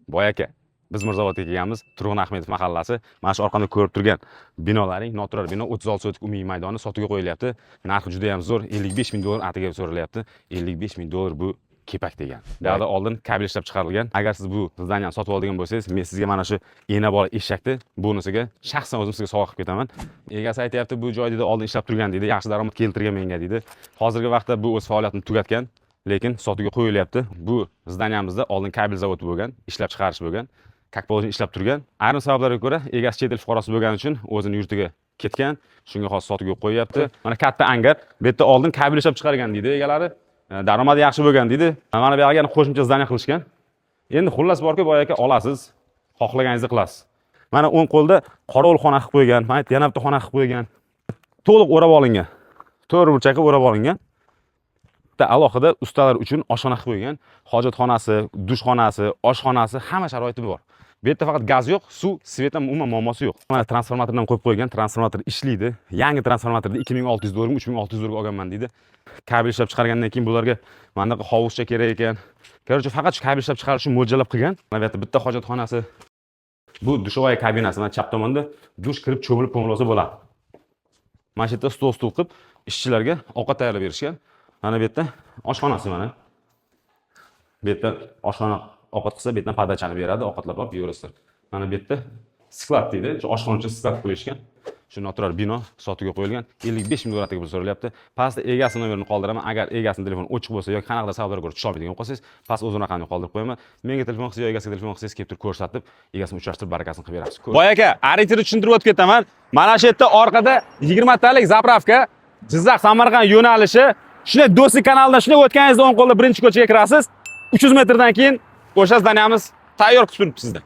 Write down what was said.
Boy aka, biz Mirzaobodga kelganmiz. Turg'un Ahmedov mahallasi. Mana shu orqamda ko'rib turgan binolaring noturar bino 36 sotik umumiy maydoni sotuvga qo'yilyapti. Narxi juda ham zo'r, 55 ming dollar atiga so'ralyapti. 55 ming dollar bu kepak degan. Buyoqda oldin kabel ishlab chiqarilgan. Agar siz bu zdaniyani sotib oladigan bo'lsangiz, men sizga mana shu ena bola eshakni bonusiga shaxsan o'zim sizga sovg'a qilib ketaman. Egasi aytayapti, bu joy dedi oldin ishlab turgan dedi, yaxshi daromad keltirgan menga dedi. Hozirgi vaqtda bu o'z faoliyatini tugatgan, lekin sotuvga qo'yilyapti. Bu zdaniyamizda oldin kabel zavodi bo'lgan, ishlab chiqarish bo'lgan. Как положено ishlab turgan. Ayrim sabablarga ko'ra egasi chet el fuqarosi bo'lgani uchun o'zini yurtiga ketgan. Shunga xos sotuvga qo'yapti. Mana katta angar, bu yerda oldin kabel ishlab chiqargan deydi egalari. Daromadi yaxshi bo'lgan deydi. Mana bu yerga qo'shimcha zdaniya qilishgan. Endi xullas borki, boy aka olasiz, xohlaganingizni qilasiz. Mana o'ng qo'lda qorovulxona qilib qo'ygan, mana yana bitta xona qilib qo'ygan. To'liq o'rab olingan. To'g'ri burchakka o'rab olingan. Bitta alohida ustalar uchun oshxona qilib qo'ygan. Hojatxonasi, dushxonasi, oshxonasi, hamma sharoiti bor. Bu yerda faqat gaz yo'q, suv, svet ham umuman muammosi yo'q. Mana transformatordan qo'yib qo'ygan, transformator ishlaydi. Yangi transformatorda 2600 dollar, 3600 dollarga olganman deydi. Kabel ishlab chiqargandan keyin bularga mana bunaqa hovuzcha kerak ekan. Короче, faqat shu kabel ishlab chiqarish uchun mo'ljallab qilgan. Mana bu yerda bitta hojatxonasi. Bu dushovaya kabinasi, mana chap tomonda dush kirib cho'milib po'mlosa bo'ladi. Mana shu yerda stol qilib ishchilarga ovqat tayyorlab berishgan. Mana bu yerda oshxonasi mana. Bu yerda oshxona ovqat qilsa, bu yerdan padachani beradi, ovqatlab olib yuraverasizlar. Mana bu yerda sklad deydi. Oshxona uchun sklad qo'yishgan. Shu noturar bino sotuvga qo'yilgan. 55 ming dollarga pul so'ralyapti. Pastda egasi nomerini qoldiraman. Agar egasining telefoni o'chiq bo'lsa yoki qanaqadir sabablarga ko'ra tusha olmaydigan bo'lsangiz, past o'z raqamini qoldirib qo'yaman. Menga telefon qilsangiz yoki egasiga telefon qilsangiz, kelib turib ko'rsatib, egasini uchrashtirib barakasini qilib berasiz. Boy aka, orientirni tushuntirib o'tib ketaman. Mana shu yerda orqada 20 talik zapravka, Jizzax Samarqand yo'nalishi. Shunday Do'stlik kanalidan shunday o'tganingizda o'ng qo'lda birinchi ko'chaga kirasiz. 300 metrdan keyin o'sha zdaniyamiz tayyor kutib turibdi sizda.